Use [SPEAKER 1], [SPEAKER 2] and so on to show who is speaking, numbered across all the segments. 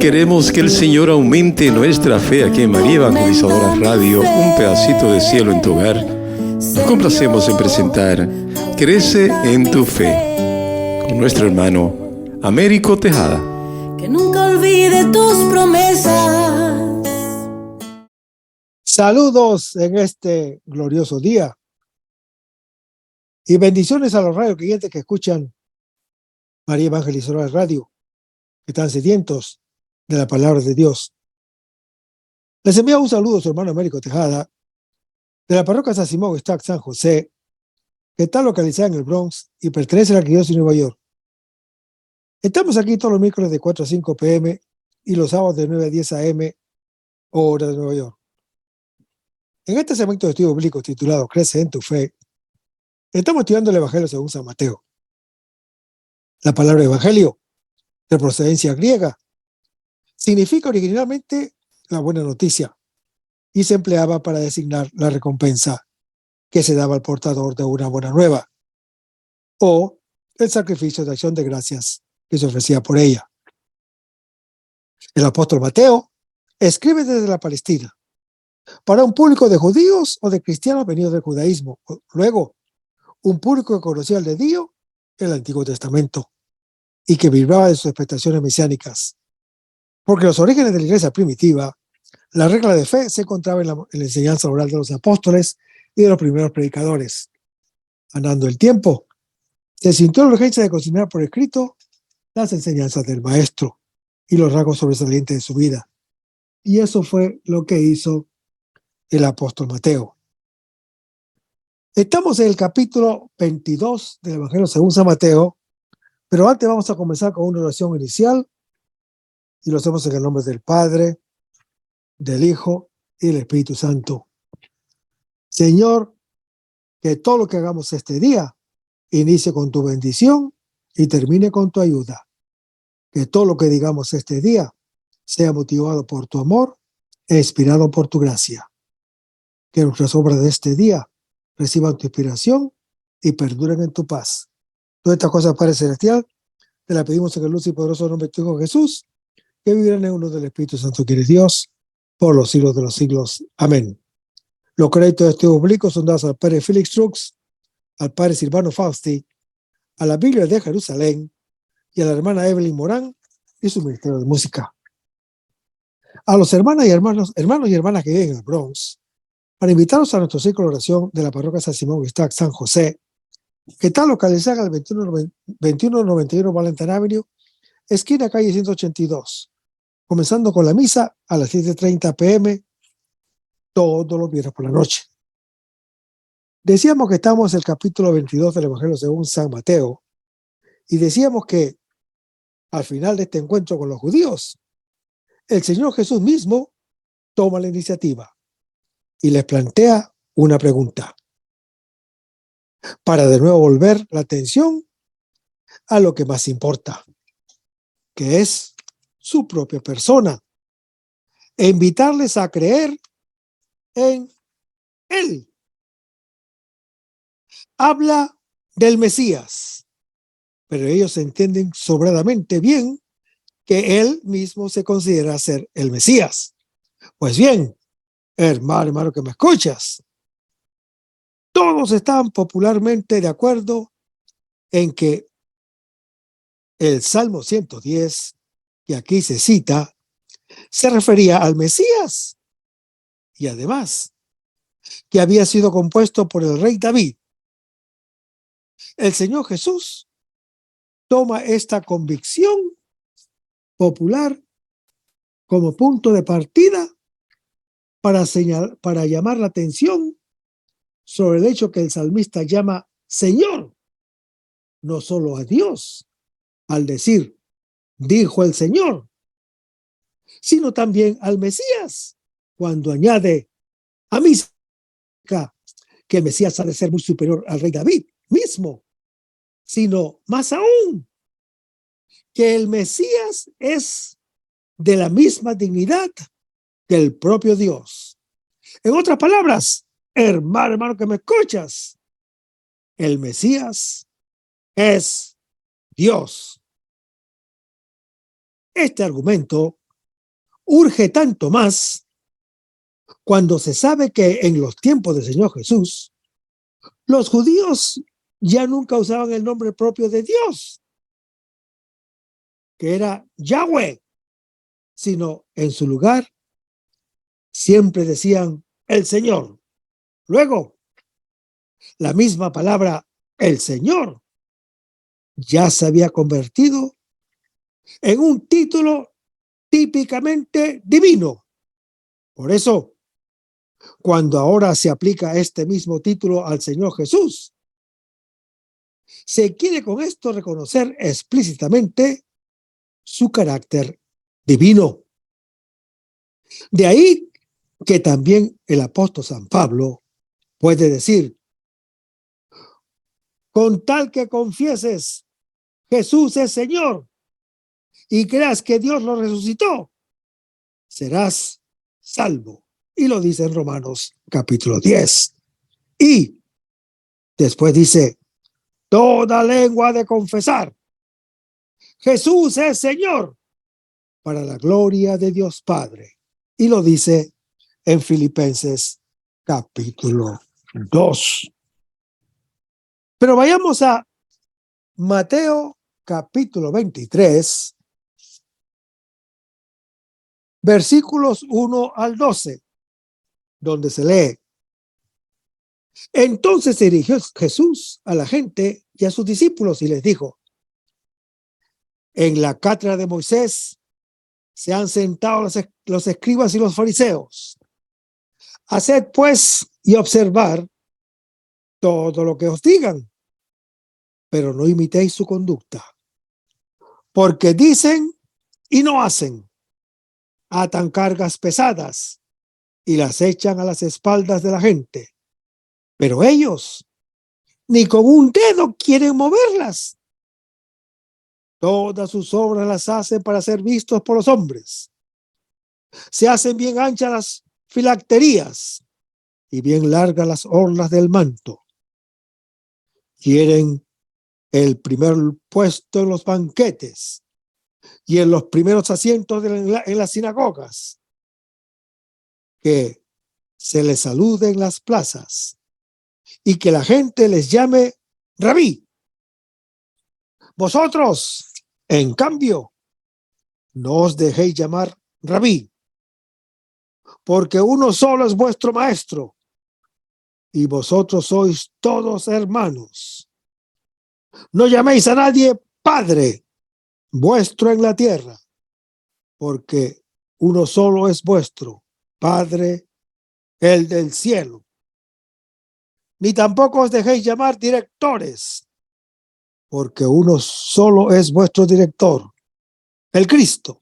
[SPEAKER 1] Queremos que el Señor aumente nuestra fe aquí en María Evangelizadora Radio, un pedacito de cielo en tu hogar. Nos complacemos en presentar Crece en tu fe con nuestro hermano Américo Tejada.
[SPEAKER 2] Que nunca olvide tus promesas.
[SPEAKER 3] Saludos en este glorioso día y bendiciones a los radioquirientes que escuchan María Evangelizadora Radio, que están sedientos de la palabra de Dios. Les envío un saludo a su hermano Américo Tejada, de la parroquia San Simón Stack San José, que está localizada en el Bronx y pertenece a la Arquidiócesis de Nueva York. Estamos aquí todos los miércoles de 4 a 5 p.m. y los sábados de 9 a 10 a.m. hora de Nueva York. En este segmento de estudio bíblico titulado Crece en tu fe, estamos estudiando el Evangelio según San Mateo. La palabra Evangelio, de procedencia griega, significa originalmente la buena noticia y se empleaba para designar la recompensa que se daba al portador de una buena nueva o el sacrificio de acción de gracias que se ofrecía por ella. El apóstol Mateo escribe desde la Palestina para un público de judíos o de cristianos venidos del judaísmo, luego un público que conocía al de Dios, el Antiguo Testamento, y que vibraba de sus expectaciones mesiánicas. Porque los orígenes de la iglesia primitiva, la regla de fe se encontraba en la enseñanza oral de los apóstoles y de los primeros predicadores. Andando el tiempo, se sintió la urgencia de consignar por escrito las enseñanzas del maestro y los rasgos sobresalientes de su vida. Y eso fue lo que hizo el apóstol Mateo. Estamos en el capítulo 22 del Evangelio según San Mateo, pero antes vamos a comenzar con una oración inicial y lo hacemos en el nombre del Padre, del Hijo y del Espíritu Santo. Señor, que todo lo que hagamos este día inicie con tu bendición y termine con tu ayuda. Que todo lo que digamos este día sea motivado por tu amor e inspirado por tu gracia. Que nuestras obras de este día reciban tu inspiración y perduren en tu paz. Todas estas cosas, Padre Celestial, te las pedimos en el luz y poderoso nombre de tu Hijo Jesús, que vivirán en uno del Espíritu Santo, que eres Dios, por los siglos de los siglos. Amén. Los créditos de estudio bíblico son dados al Padre Felix Trux, al Padre Silvano Fausti, a la Biblia de Jerusalén y a la hermana Evelyn Morán y su ministerio de música. A los hermanos y hermanas que viven en el Bronx, para invitarlos a nuestro ciclo de oración de la parroquia San Simón Stack San José, que está localizada en el 2191 Valentine Avenue, esquina calle 182, comenzando con la misa a las 7:30 p.m. todos los viernes por la noche. Decíamos que estamos en el capítulo 22 del Evangelio según San Mateo y decíamos que al final de este encuentro con los judíos, el Señor Jesús mismo toma la iniciativa y les plantea una pregunta para de nuevo volver la atención a lo que más importa, que es su propia persona, e invitarles a creer en Él. Habla del Mesías, pero ellos entienden sobradamente bien que Él mismo se considera ser el Mesías. Pues bien, hermano que me escuchas, todos están popularmente de acuerdo en que el Salmo 110, que aquí se cita, se refería al Mesías y además que había sido compuesto por el rey David. El Señor Jesús toma esta convicción popular como punto de partida para llamar la atención sobre el hecho que el salmista llama Señor, no solo a Dios, al decir, dijo el Señor, sino también al Mesías, cuando añade a mí que el Mesías ha de ser muy superior al rey David mismo, sino más aún, que el Mesías es de la misma dignidad que el propio Dios. En otras palabras, hermano que me escuchas, el Mesías es Dios. Este argumento urge tanto más cuando se sabe que en los tiempos del Señor Jesús, los judíos ya nunca usaban el nombre propio de Dios, que era Yahweh, sino en su lugar siempre decían el Señor. Luego, la misma palabra el Señor ya se había convertido en un título típicamente divino. Por eso, cuando ahora se aplica este mismo título al Señor Jesús, se quiere con esto reconocer explícitamente su carácter divino. De ahí que también el apóstol San Pablo puede decir: con tal que confieses Jesús es Señor y creas que Dios lo resucitó, serás salvo. Y lo dice en Romanos capítulo 10. Y después dice: toda lengua ha de confesar Jesús es Señor, para la gloria de Dios Padre. Y lo dice en Filipenses capítulo 2. Pero vayamos a Mateo capítulo 23, versículos 1 al 12, donde se lee: entonces se dirigió Jesús a la gente y a sus discípulos y les dijo: en la cátedra de Moisés se han sentado los escribas y los fariseos. Haced pues y observar todo lo que os digan, pero no imitéis su conducta, porque dicen y no hacen, atan cargas pesadas y las echan a las espaldas de la gente, pero ellos ni con un dedo quieren moverlas. Todas sus obras las hacen para ser vistos por los hombres. Se hacen bien anchas las filacterías y bien largas las orlas del manto. Quieren el primer puesto en los banquetes y en los primeros asientos en las sinagogas. Que se les salude en las plazas y que la gente les llame Rabí. Vosotros, en cambio, no os dejéis llamar Rabí, porque uno solo es vuestro maestro, y vosotros sois todos hermanos. No llaméis a nadie Padre vuestro en la tierra, porque uno solo es vuestro Padre, el del cielo. Ni tampoco os dejéis llamar directores, porque uno solo es vuestro director, el Cristo.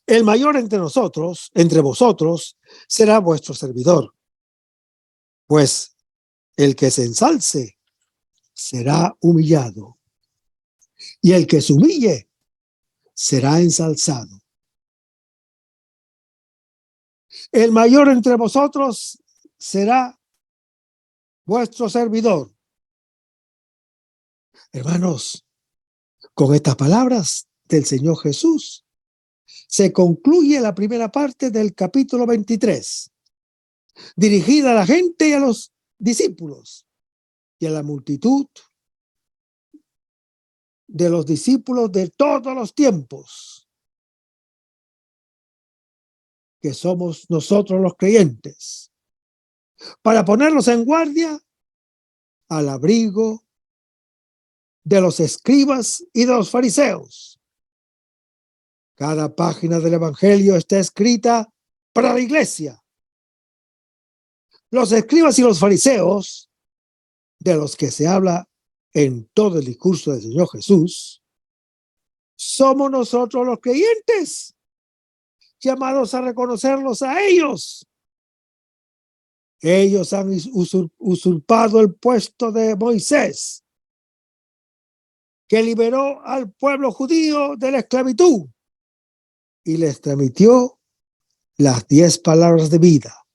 [SPEAKER 3] El mayor entre vosotros, será vuestro servidor. Pues el que se ensalce será humillado, y el que se humille será ensalzado. El mayor entre vosotros será vuestro servidor. Hermanos, con estas palabras del Señor Jesús se concluye la primera parte del capítulo 23, dirigida a la gente y a los discípulos y a la multitud de los discípulos de todos los tiempos, que somos nosotros los creyentes, para ponerlos en guardia al abrigo de los escribas y de los fariseos. Cada página del Evangelio está escrita para la iglesia. Los escribas y los fariseos, de los que se habla en todo el discurso del Señor Jesús, somos nosotros los creyentes, llamados a reconocerlos a ellos. Ellos han usurpado el puesto de Moisés, que liberó al pueblo judío de la esclavitud y les transmitió las 10 palabras de vida.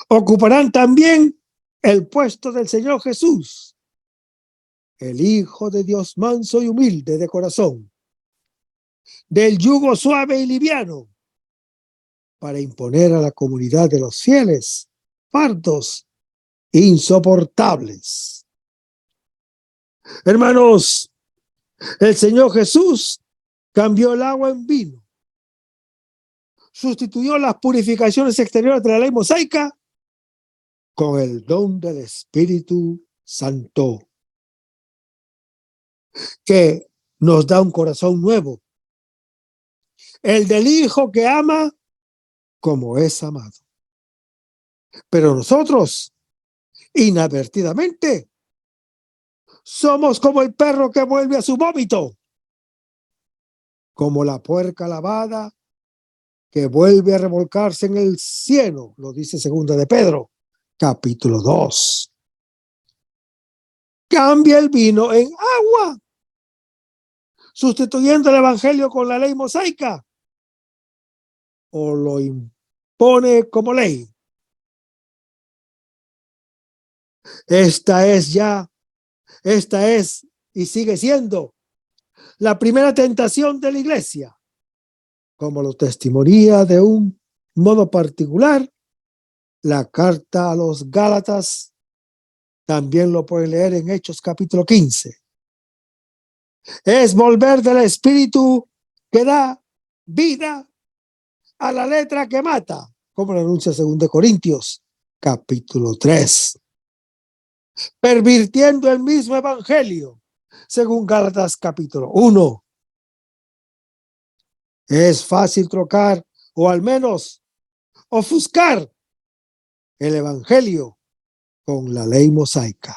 [SPEAKER 3] Ocuparán también el puesto del Señor Jesús, el Hijo de Dios manso y humilde de corazón, del yugo suave y liviano, para imponer a la comunidad de los fieles fardos insoportables. Hermanos, el Señor Jesús cambió el agua en vino, sustituyó las purificaciones exteriores de la ley mosaica con el don del Espíritu Santo, que nos da un corazón nuevo, el del Hijo que ama como es amado. Pero nosotros, inadvertidamente, somos como el perro que vuelve a su vómito, como la puerca lavada que vuelve a revolcarse en el cieno, lo dice segunda de Pedro, capítulo 2. Cambia el vino en agua, sustituyendo el evangelio con la ley mosaica, o lo impone como ley. Esta es y sigue siendo la primera tentación de la iglesia, como lo testimonia de un modo particular la carta a los Gálatas. También lo pueden leer en Hechos capítulo 15. Es volver del espíritu que da vida a la letra que mata, como lo anuncia 2 Corintios capítulo 3. Pervirtiendo el mismo evangelio, según Gálatas capítulo 1. Es fácil trocar, o al menos ofuscar, el evangelio con la ley mosaica.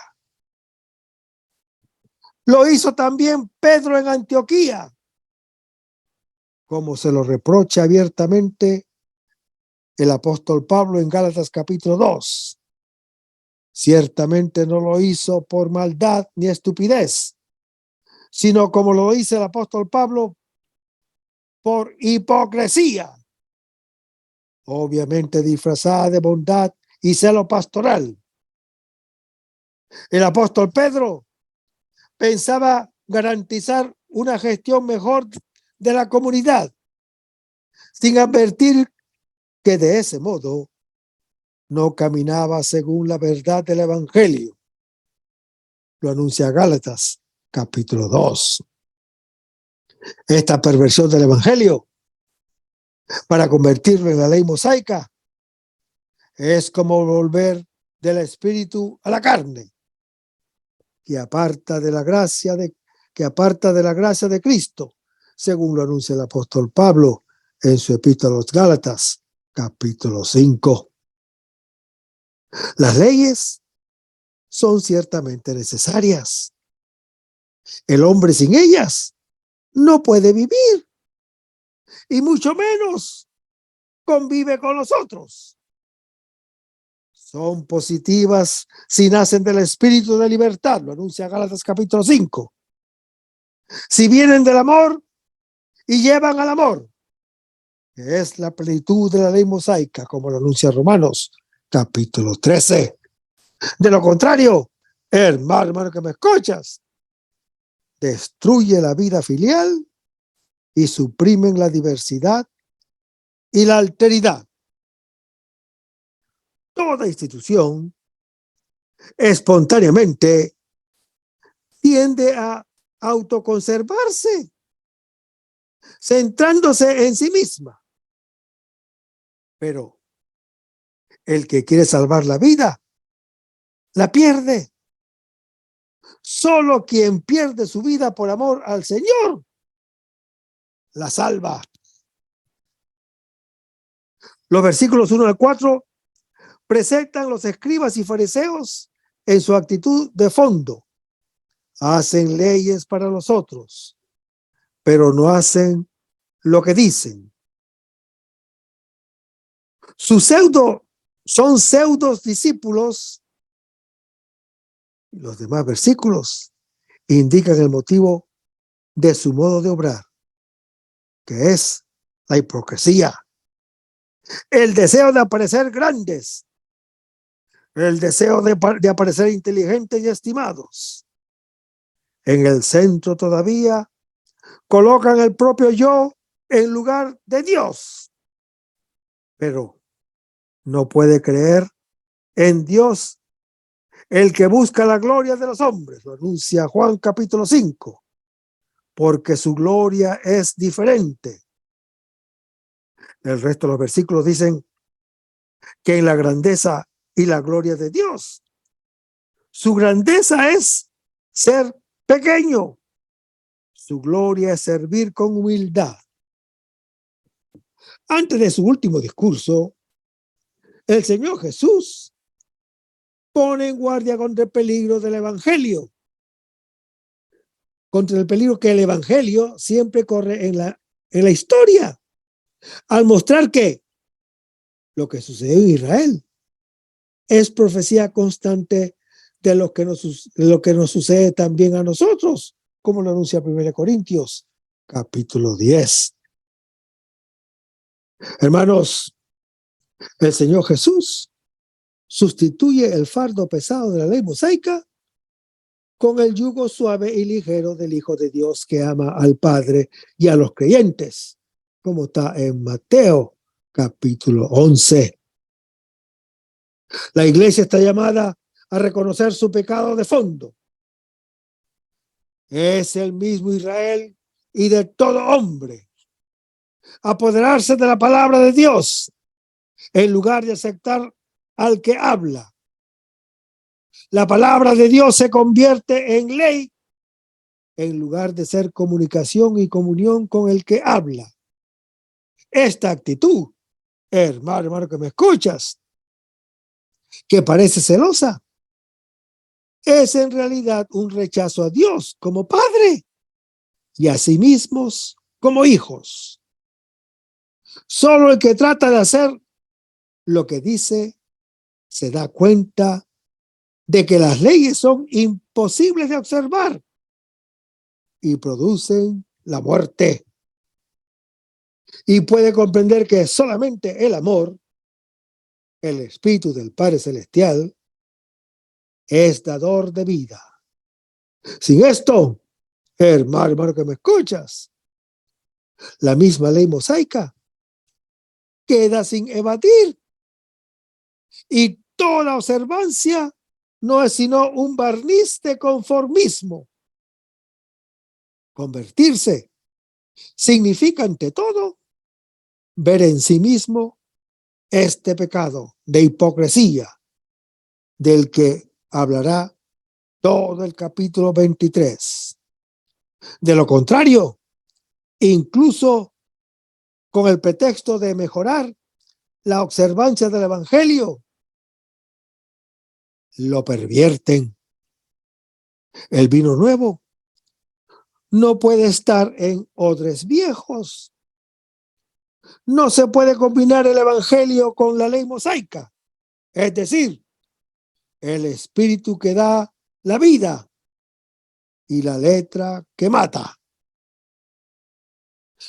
[SPEAKER 3] Lo hizo también Pedro en Antioquía, como se lo reprocha abiertamente el apóstol Pablo en Gálatas capítulo 2. Ciertamente no lo hizo por maldad ni estupidez, sino como lo dice el apóstol Pablo, por hipocresía, obviamente disfrazada de bondad y celo pastoral. El apóstol Pedro pensaba garantizar una gestión mejor de la comunidad, sin advertir que de ese modo no caminaba según la verdad del evangelio. Lo anuncia Gálatas capítulo 2. Esta perversión del evangelio, para convertirlo en la ley mosaica, es como volver del espíritu a la carne, que aparta de la gracia de Cristo, según lo anuncia el apóstol Pablo en su epístola a los Gálatas capítulo 5. Las leyes son ciertamente necesarias. El hombre sin ellas no puede vivir, y mucho menos convive con los otros. Son positivas si nacen del espíritu de libertad, lo anuncia Gálatas capítulo 5. Si vienen del amor y llevan al amor, que es la plenitud de la ley mosaica, como lo anuncia Romanos capítulo 13. De lo contrario, hermano que me escuchas, destruye la vida filial y suprimen la diversidad y la alteridad. Toda institución espontáneamente tiende a autoconservarse, centrándose en sí misma. Pero el que quiere salvar la vida, la pierde. Solo quien pierde su vida por amor al Señor, la salva. Los versículos 1 al 4 presentan los escribas y fariseos en su actitud de fondo. Hacen leyes para los otros, pero no hacen lo que dicen. Son pseudos discípulos. Los demás versículos indican el motivo de su modo de obrar, que es la hipocresía, el deseo de aparecer grandes, el deseo de aparecer inteligentes y estimados. En el centro todavía Colocan el propio yo en lugar de Dios, pero no puede creer en Dios el que busca la gloria de los hombres, lo anuncia Juan capítulo 5, porque su gloria es diferente. El resto de los versículos dicen que en la grandeza y la gloria de Dios, su grandeza es ser pequeño, su gloria es servir con humildad. Antes de su último discurso, el Señor Jesús pone en guardia contra el peligro del Evangelio, contra el peligro que el Evangelio siempre corre en la historia, al mostrar que lo que sucedió en Israel es profecía constante de lo que nos sucede también a nosotros, como lo anuncia 1 Corintios, capítulo 10. Hermanos, el Señor Jesús sustituye el fardo pesado de la ley mosaica con el yugo suave y ligero del Hijo de Dios que ama al Padre y a los creyentes, como está en Mateo, capítulo 11. La iglesia está llamada a reconocer su pecado de fondo. Es el mismo Israel y de todo hombre apoderarse de la palabra de Dios en lugar de aceptar al que habla. La palabra de Dios se convierte en ley en lugar de ser comunicación y comunión con el que habla. Esta actitud, hermano que me escuchas, que parece celosa, es en realidad un rechazo a Dios como Padre y a sí mismos como hijos. Solo el que trata de hacer lo que dice se da cuenta de que las leyes son imposibles de observar y producen la muerte. Y puede comprender que solamente el amor, el Espíritu del Padre Celestial, es dador de vida. Sin esto, hermano que me escuchas, la misma ley mosaica queda sin evadir y toda observancia no es sino un barniz de conformismo. Convertirse significa ante todo ver en sí mismo este pecado de hipocresía del que hablará todo el capítulo 23. De lo contrario, incluso con el pretexto de mejorar la observancia del Evangelio, lo pervierten. El vino nuevo no puede estar en odres viejos. No se puede combinar el Evangelio con la ley mosaica, es decir, el espíritu que da la vida y la letra que mata.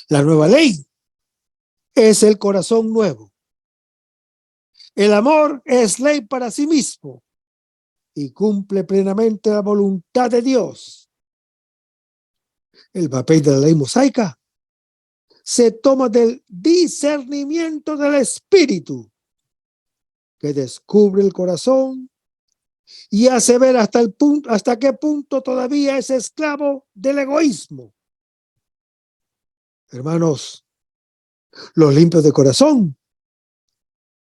[SPEAKER 3] La nueva ley es el corazón nuevo. El amor es ley para sí mismo y cumple plenamente la voluntad de Dios. El papel de la ley mosaica se toma del discernimiento del espíritu que descubre el corazón y hace ver hasta qué punto todavía es esclavo del egoísmo. Hermanos, los limpios de corazón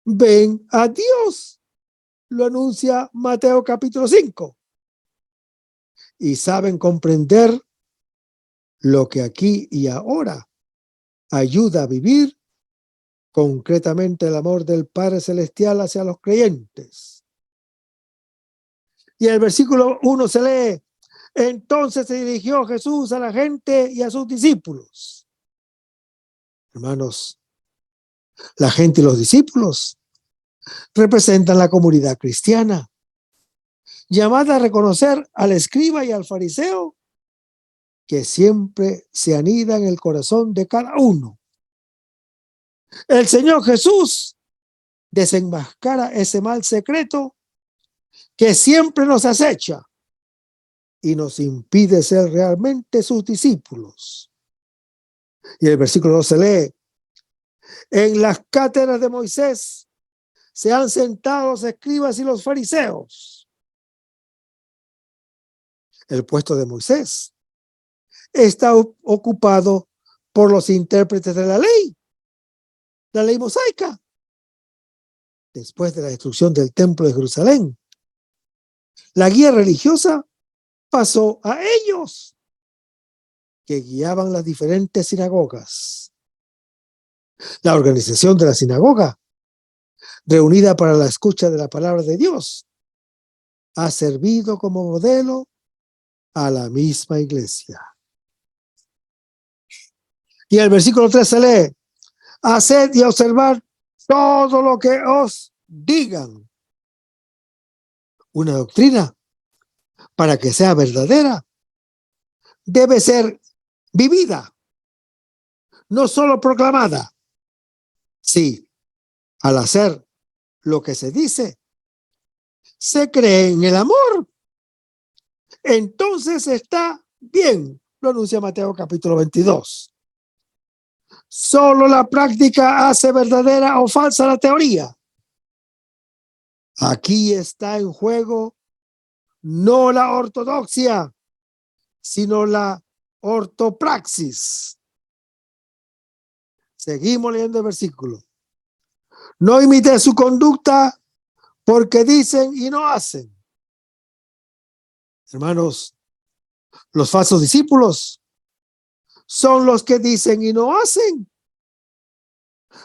[SPEAKER 3] ven a Dios, lo anuncia Mateo capítulo 5, y saben comprender lo que aquí y ahora ayuda a vivir concretamente el amor del Padre Celestial hacia los creyentes. Y el versículo 1 se lee: entonces se dirigió Jesús a la gente y a sus discípulos. Hermanos, la gente y los discípulos representan la comunidad cristiana, llamada a reconocer al escriba y al fariseo que siempre se anida en el corazón de cada uno. El Señor Jesús desenmascara ese mal secreto que siempre nos acecha y nos impide ser realmente sus discípulos. Y el versículo 2 se lee: en las cátedras de Moisés se han sentado los escribas y los fariseos. El puesto de Moisés está ocupado por los intérpretes de la ley mosaica. Después de la destrucción del templo de Jerusalén, la guía religiosa pasó a ellos, que guiaban las diferentes sinagogas. La organización de la sinagoga, reunida para la escucha de la palabra de Dios, ha servido como modelo a la misma iglesia. Y el versículo 3 se lee: haced y observad todo lo que os digan. Una doctrina, para que sea verdadera, debe ser vivida, no solo proclamada. Sí, al hacer lo que se dice, se cree en el amor, entonces está bien. Lo anuncia Mateo capítulo 22. Solo la práctica hace verdadera o falsa la teoría. Aquí está en juego no la ortodoxia, sino la ortopraxis. Seguimos leyendo el versículo. No imite su conducta, porque dicen y no hacen. Hermanos, los falsos discípulos son los que dicen y no hacen.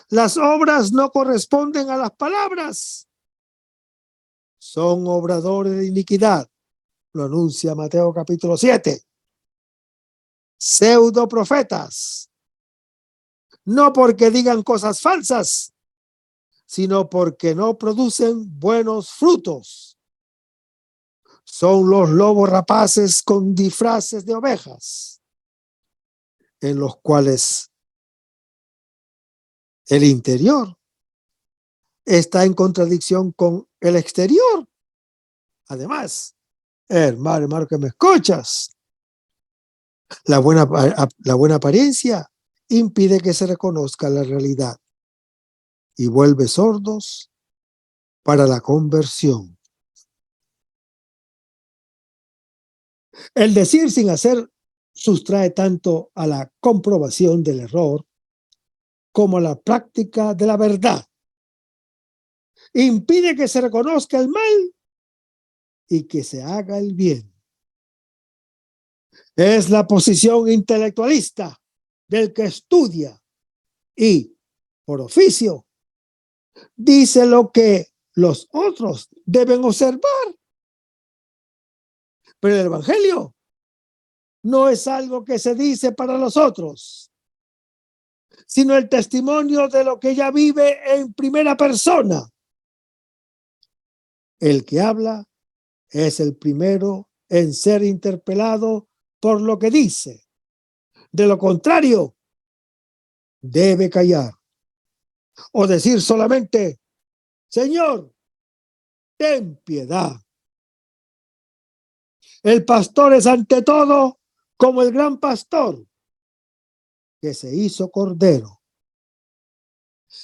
[SPEAKER 3] Las obras no corresponden a las palabras. Son obradores de iniquidad. Lo anuncia Mateo capítulo 7. Pseudo profetas. No porque digan cosas falsas, sino porque no producen buenos frutos. Son los lobos rapaces con disfraces de ovejas, en los cuales el interior está en contradicción con el exterior. Además, hermano que me escuchas, la buena apariencia impide que se reconozca la realidad y vuelve sordos para la conversión. El decir sin hacer sustrae tanto a la comprobación del error como a la práctica de la verdad. Impide que se reconozca el mal y que se haga el bien. Es la posición intelectualista del que estudia y, por oficio, dice lo que los otros deben observar. Pero el evangelio no es algo que se dice para los otros, sino el testimonio de lo que ella vive en primera persona. El que habla es el primero en ser interpelado por lo que dice. De lo contrario, debe callar o decir solamente: Señor, ten piedad. El pastor es ante todo como el gran pastor que se hizo cordero.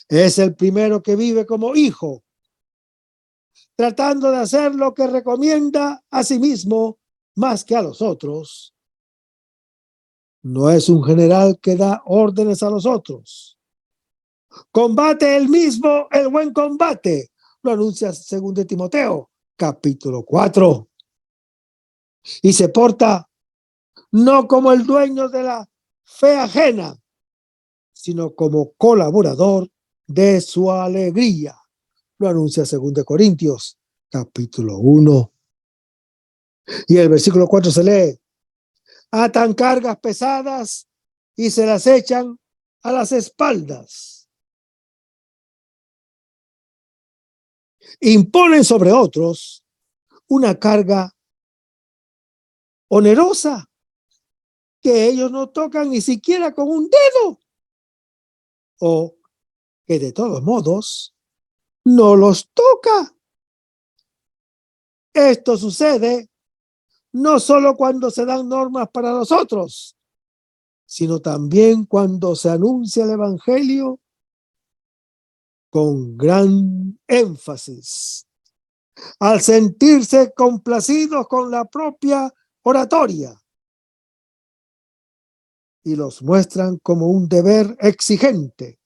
[SPEAKER 3] Es el primero que vive como hijo, tratando de hacer lo que recomienda a sí mismo más que a los otros. No es un general que da órdenes a los otros. Combate él mismo el buen combate. Lo anuncia 2 Timoteo, capítulo 4. Y se porta no como el dueño de la fe ajena, sino como colaborador de su alegría. Lo anuncia 2 Corintios, capítulo 1. Y el versículo 4 se lee: atan cargas pesadas y se las echan a las espaldas. Imponen sobre otros una carga onerosa que ellos no tocan ni siquiera con un dedo, o que de todos modos no los toca. Esto sucede no solo cuando se dan normas para los otros, sino también cuando se anuncia el Evangelio con gran énfasis, al sentirse complacidos con la propia oratoria, y los muestran como un deber exigente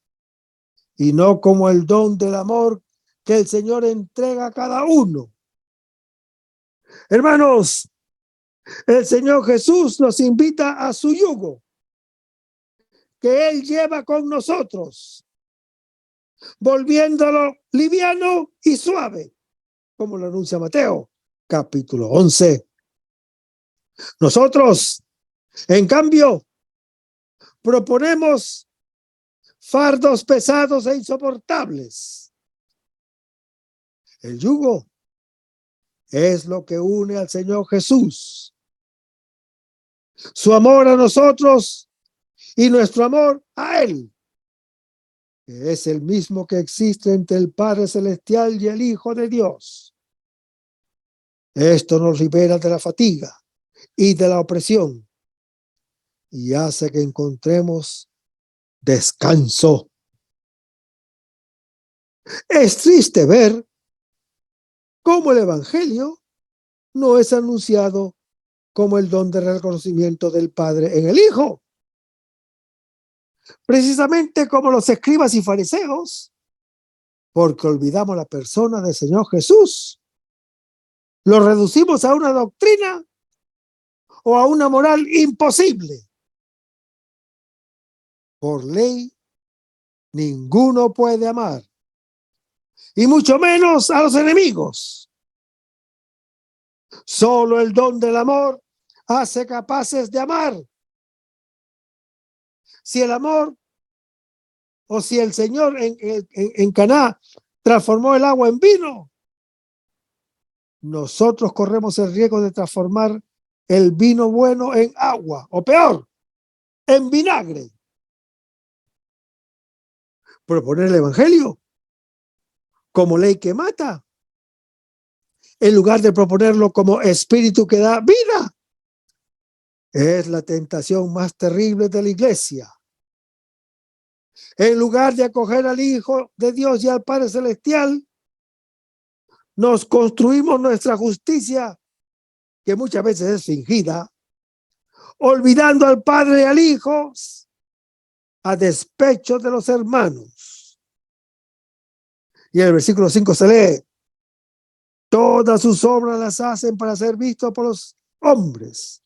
[SPEAKER 3] y no como el don del amor que el Señor entrega a cada uno. Hermanos, el Señor Jesús nos invita a su yugo, que Él lleva con nosotros, volviéndolo liviano y suave, como lo anuncia Mateo, capítulo 11. Nosotros, en cambio, proponemos fardos pesados e insoportables. El yugo es lo que une al Señor Jesús, su amor a nosotros y nuestro amor a Él, que es el mismo que existe entre el Padre Celestial y el Hijo de Dios. Esto nos libera de la fatiga y de la opresión y hace que encontremos descanso. Es triste ver cómo el Evangelio no es anunciado como el don de reconocimiento del Padre en el Hijo. Precisamente como los escribas y fariseos, porque olvidamos la persona del Señor Jesús. Lo reducimos a una doctrina o a una moral imposible. Por ley, ninguno puede amar, y mucho menos a los enemigos. Solo el don del amor hace capaces de amar. Si el amor, o si el Señor en Caná transformó el agua en vino, nosotros corremos el riesgo de transformar el vino bueno en agua, o peor, en vinagre. Proponer el Evangelio como ley que mata, en lugar de proponerlo como espíritu que da vida, es la tentación más terrible de la Iglesia. En lugar de acoger al Hijo de Dios y al Padre Celestial, nos construimos nuestra justicia, que muchas veces es fingida, olvidando al Padre y al Hijo a despecho de los hermanos. Y en el versículo 5 se lee: todas sus obras las hacen para ser vistos por los hombres.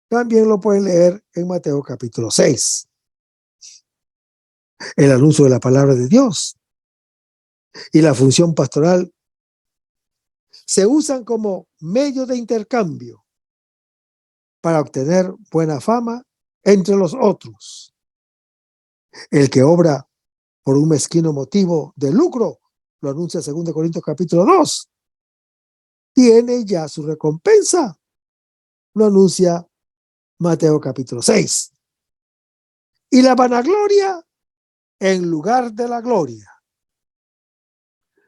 [SPEAKER 3] También lo pueden leer en Mateo capítulo 6. El anuncio de la palabra de Dios y la función pastoral se usan como medio de intercambio para obtener buena fama entre los otros. El que obra por un mezquino motivo de lucro, lo anuncia 2 Corintios capítulo 2, tiene ya su recompensa, lo anuncia Mateo capítulo 6. Y la vanagloria en lugar de la gloria.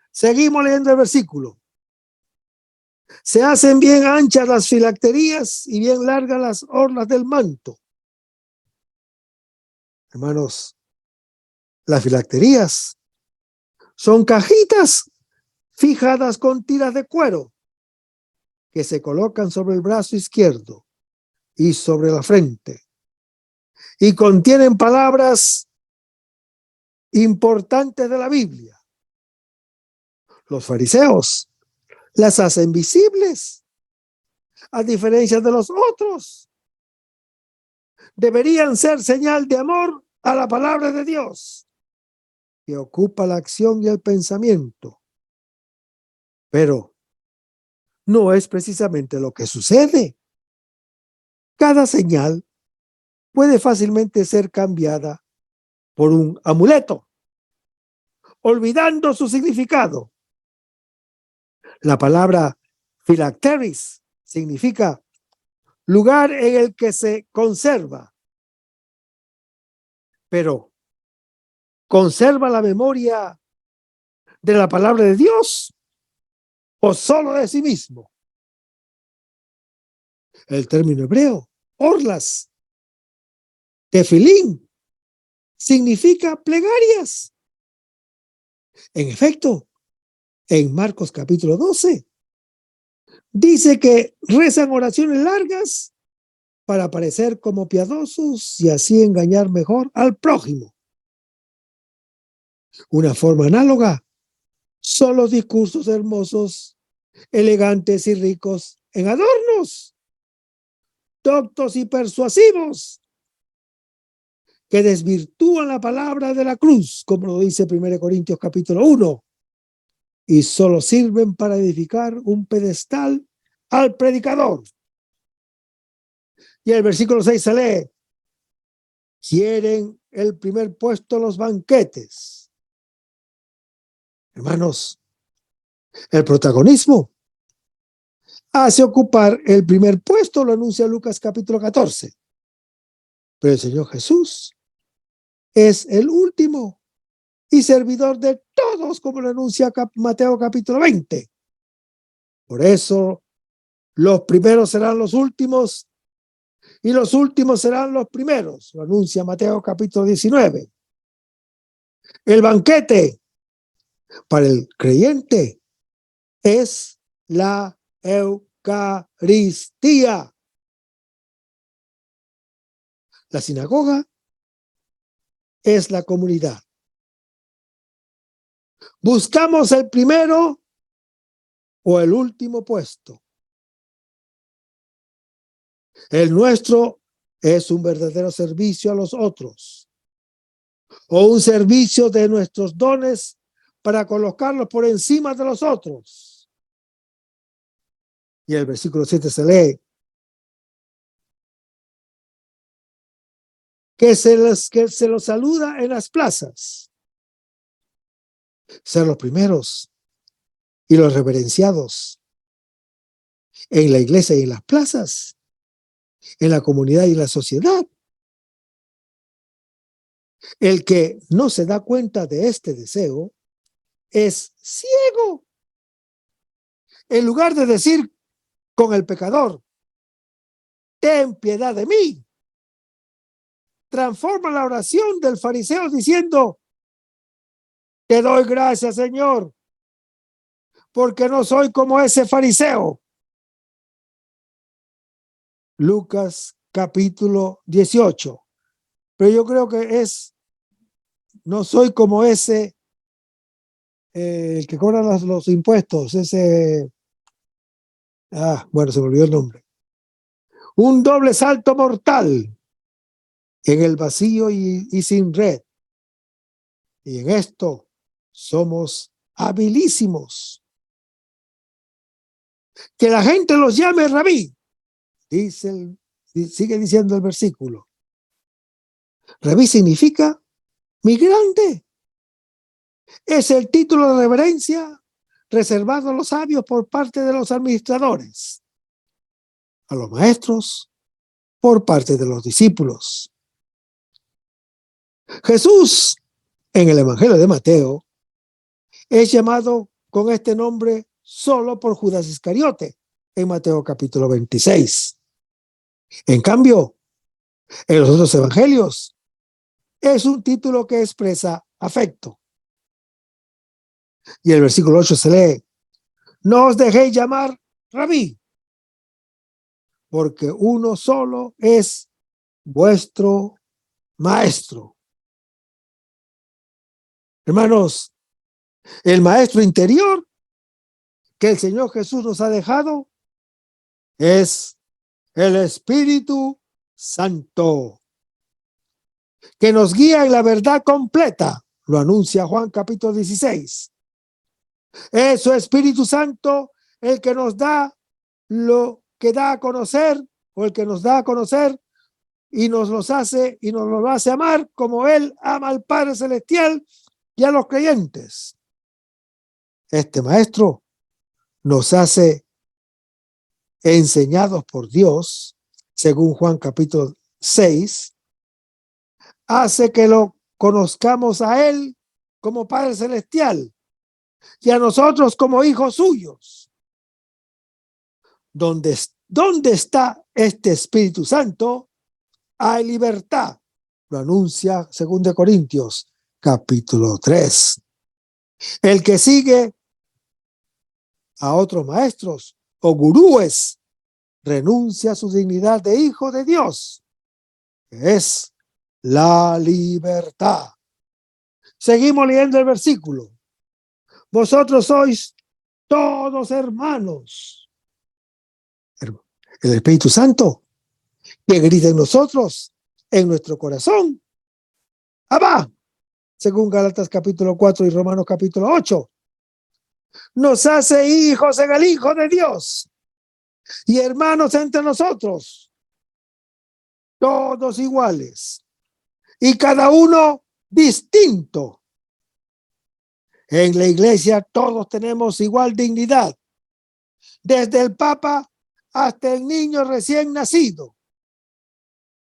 [SPEAKER 3] Seguimos leyendo el versículo. Se hacen bien anchas las filacterías y bien largas las orlas del manto. Hermanos, las filacterías son cajitas fijadas con tiras de cuero que se colocan sobre el brazo izquierdo y sobre la frente y contienen palabras importantes de la Biblia. Los fariseos las hacen visibles, a diferencia de los otros. Deberían ser señal de amor a la palabra de Dios, que ocupa la acción y el pensamiento. Pero no es precisamente lo que sucede. Cada señal puede fácilmente ser cambiada por un amuleto, olvidando su significado. La palabra phylacteris significa lugar en el que se conserva. Pero, ¿conserva la memoria de la palabra de Dios o solo de sí mismo? El término hebreo, orlas, Tefilín significa plegarias. En efecto, en Marcos capítulo 12, dice que rezan oraciones largas para parecer como piadosos y así engañar mejor al prójimo. Una forma análoga son los discursos hermosos, elegantes y ricos en adornos, doctos y persuasivos, que desvirtúan la palabra de la cruz, como lo dice 1 Corintios capítulo 1, y solo sirven para edificar un pedestal al predicador. Y el versículo 6 se lee: quieren el primer puesto en los banquetes. Hermanos, el protagonismo hace ocupar el primer puesto, lo anuncia Lucas capítulo 14. Pero el Señor Jesús es el último y servidor de todos, como lo anuncia Mateo capítulo 20. Por eso, los primeros serán los últimos y los últimos serán los primeros, lo anuncia Mateo capítulo 19. El banquete para el creyente es la Eucaristía. La sinagoga es la comunidad. ¿Buscamos el primero o el último puesto? El nuestro es un verdadero servicio a los otros, o un servicio de nuestros dones para colocarlos por encima de los otros. Y el versículo 7 se lee: que se los saluda en las plazas. Ser los primeros y los reverenciados en la iglesia y en las plazas, en la comunidad y en la sociedad. El que no se da cuenta de este deseo es ciego. En lugar de decir con el pecador: ten piedad de mí, transforma la oración del fariseo diciendo: te doy gracias, Señor, porque no soy como ese fariseo. Lucas capítulo 18. Pero yo creo que no soy como ese, el que cobra los impuestos, bueno, se me olvidó el nombre. Un doble salto mortal en el vacío y sin red. Y en esto somos habilísimos. Que la gente los llame rabí, sigue diciendo el versículo. Rabí significa mi grande. Es el título de reverencia reservado a los sabios por parte de los administradores, a los maestros por parte de los discípulos. Jesús, en el Evangelio de Mateo, es llamado con este nombre solo por Judas Iscariote, en Mateo capítulo 26. En cambio, en los otros evangelios, es un título que expresa afecto. Y el versículo 8 se lee: no os dejéis llamar rabí, porque uno solo es vuestro maestro. Hermanos, el maestro interior que el Señor Jesús nos ha dejado es el Espíritu Santo, que nos guía en la verdad completa, lo anuncia Juan capítulo 16. Es su Espíritu Santo el que nos da lo que da a conocer, o el que nos da a conocer y nos lo hace amar como Él ama al Padre Celestial y a los creyentes. Este maestro nos hace enseñados por Dios, según Juan capítulo 6, hace que lo conozcamos a Él como Padre Celestial y a nosotros como hijos suyos. ¿Dónde está este Espíritu Santo? Hay libertad. Lo anuncia 2 Corintios, capítulo 3. El que sigue a otros maestros o gurúes renuncia a su dignidad de hijo de Dios, que es la libertad. Seguimos leyendo el versículo. Vosotros sois todos hermanos. El Espíritu Santo que grita en nosotros, en nuestro corazón. Abba, según Gálatas capítulo 4 y Romanos capítulo 8. Nos hace hijos en el Hijo de Dios y hermanos entre nosotros, todos iguales y cada uno distinto. En la iglesia todos tenemos igual dignidad, desde el Papa hasta el niño recién nacido.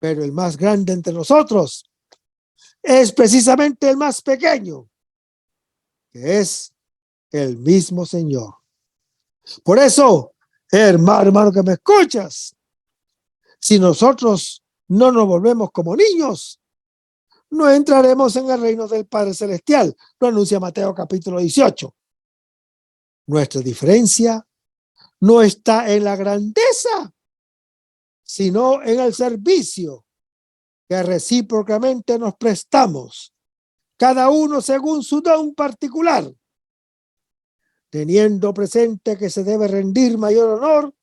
[SPEAKER 3] Pero el más grande entre nosotros es precisamente el más pequeño, que es el mismo Señor. Por eso, hermano que me escuchas, si nosotros no nos volvemos como niños, no entraremos en el reino del Padre Celestial. Lo anuncia Mateo capítulo 18. Nuestra diferencia no está en la grandeza, sino en el servicio que recíprocamente nos prestamos, cada uno según su don particular, teniendo presente que se debe rendir mayor honor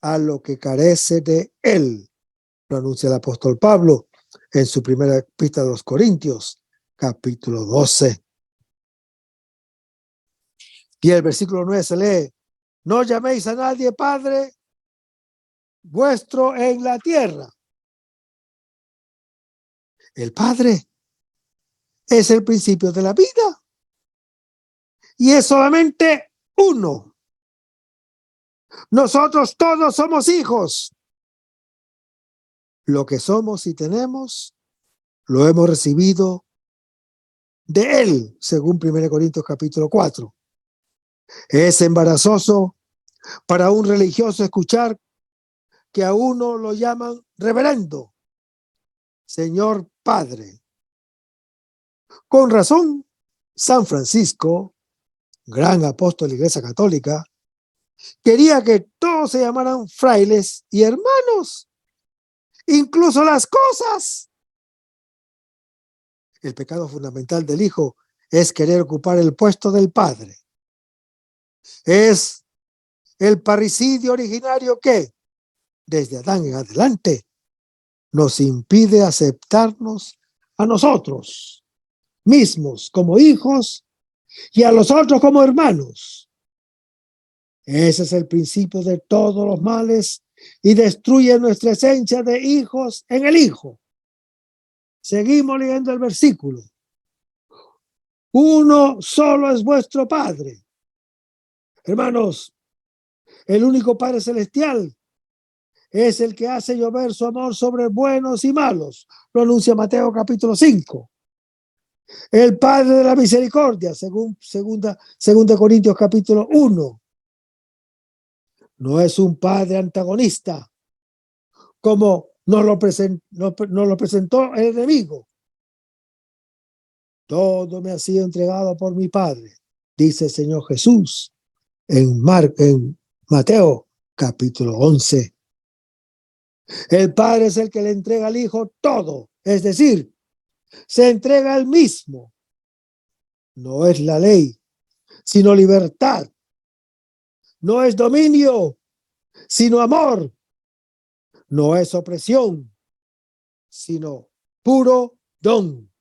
[SPEAKER 3] a lo que carece de él. Lo anuncia el apóstol Pablo en su primera epístola a los Corintios, capítulo 12. Y el versículo 9 se lee: no llaméis a nadie Padre vuestro en la tierra. El Padre es el principio de la vida y es solamente uno. Nosotros todos somos hijos. Lo que somos y tenemos lo hemos recibido de él, según 1 Corintios capítulo 4. Es embarazoso para un religioso escuchar que a uno lo llaman reverendo, Señor Padre. Con razón, San Francisco, gran apóstol de la Iglesia Católica, quería que todos se llamaran frailes y hermanos, incluso las cosas. El pecado fundamental del Hijo es querer ocupar el puesto del Padre. Es el parricidio originario que, desde Adán en adelante, nos impide aceptarnos a nosotros mismos como hijos y a los otros como hermanos. Ese es el principio de todos los males y destruye nuestra esencia de hijos en el Hijo. Seguimos leyendo el versículo. Uno solo es vuestro Padre. Hermanos, el único Padre Celestial es el que hace llover su amor sobre buenos y malos. Lo anuncia Mateo capítulo 5. El Padre de la misericordia, según 2 Corintios capítulo 1. No es un Padre antagonista, como nos lo presentó el enemigo. Todo me ha sido entregado por mi Padre, dice el Señor Jesús en Mateo capítulo 11. El Padre es el que le entrega al Hijo todo, es decir, se entrega al mismo. No es la ley, sino libertad. No es dominio, sino amor. No es opresión, sino puro don.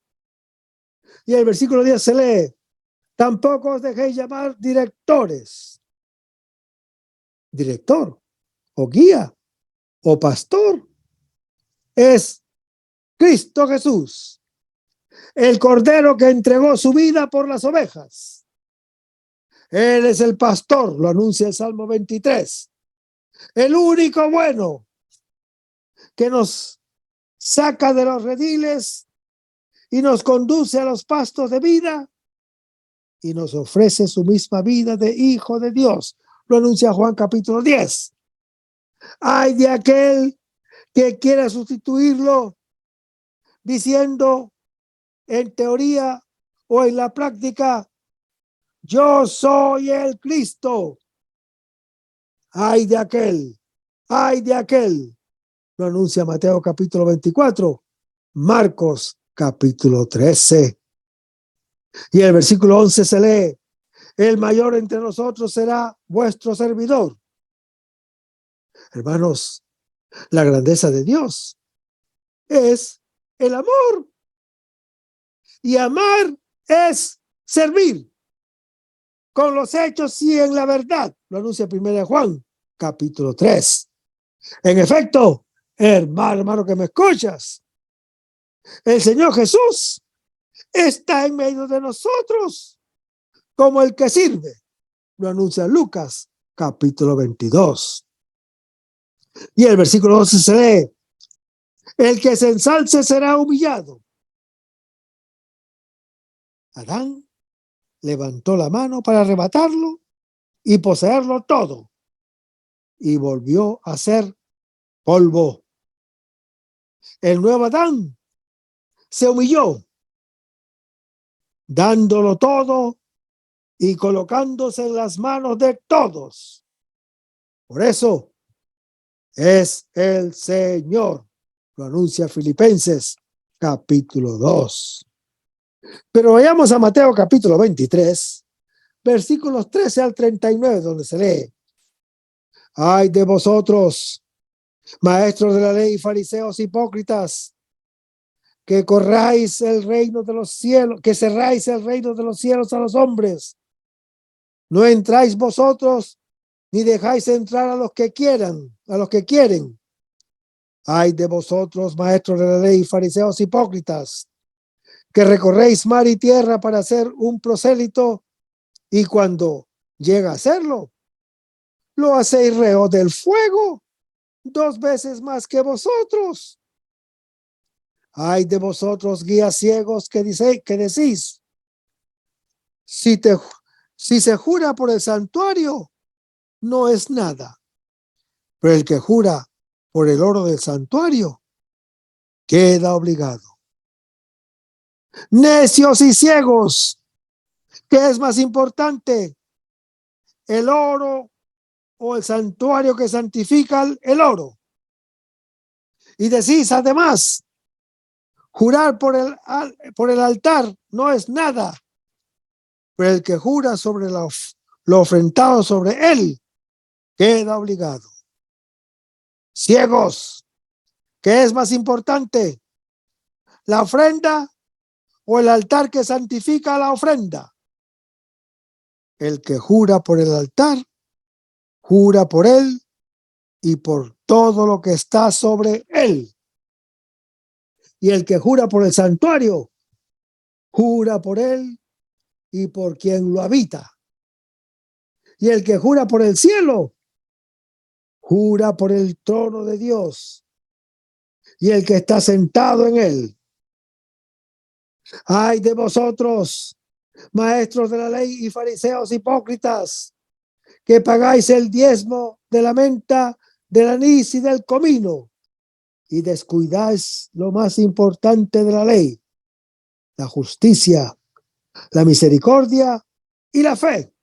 [SPEAKER 3] Y el versículo 10 se lee: tampoco os dejéis llamar directores. Director o guía o pastor es Cristo Jesús, el Cordero que entregó su vida por las ovejas. Él es el pastor, lo anuncia el Salmo 23. El único bueno que nos saca de los rediles y nos conduce a los pastos de vida y nos ofrece su misma vida de Hijo de Dios. Lo anuncia Juan capítulo 10. Ay de aquel que quiera sustituirlo, diciendo en teoría o en la práctica, yo soy el Cristo. Ay de aquel, ay de aquel. Lo anuncia Mateo capítulo 24, Marcos capítulo 13. Y el versículo 11 se lee, el mayor entre nosotros será vuestro servidor. Hermanos, la grandeza de Dios es el amor. Y amar es servir con los hechos y en la verdad. Lo anuncia 1 Juan, capítulo 3. En efecto, hermano que me escuchas, el Señor Jesús está en medio de nosotros como el que sirve. Lo anuncia Lucas, capítulo 22. Y el versículo 12 se lee, el que se ensalce será humillado. Adán levantó la mano para arrebatarlo y poseerlo todo, y volvió a ser polvo. El nuevo Adán se humilló, dándolo todo y colocándose en las manos de todos. Por eso es el Señor. Lo anuncia Filipenses capítulo 2. Pero vayamos a Mateo capítulo 23, versículos 13 al 39, donde se lee, ay de vosotros, maestros de la ley, fariseos hipócritas, que corráis el reino de los cielos, que cerráis el reino de los cielos a los hombres. No entráis vosotros, ni dejáis entrar a los que quieran, a los que quieren. Ay de vosotros, maestros de la ley, fariseos hipócritas, que recorréis mar y tierra para hacer un prosélito, y cuando llega a hacerlo, lo hacéis reo del fuego 2 veces más que vosotros. Ay de vosotros, guías ciegos, que decís, si se jura por el santuario, no es nada. Pero el que jura por el oro del santuario, queda obligado. Necios y ciegos, ¿qué es más importante? ¿El oro o el santuario que santifica el oro? Y decís además, jurar por el altar no es nada, pero el que jura sobre lo ofrendado sobre él, queda obligado. Ciegos, ¿qué es más importante? ¿La ofrenda o el altar que santifica la ofrenda? El que jura por el altar, jura por él y por todo lo que está sobre él. Y el que jura por el santuario, jura por él y por quien lo habita. Y el que jura por el cielo, jura por el trono de Dios y el que está sentado en él. Ay de vosotros, maestros de la ley y fariseos hipócritas, que pagáis el diezmo de la menta, del anís y del comino, y descuidáis lo más importante de la ley, la justicia, la misericordia y la fe.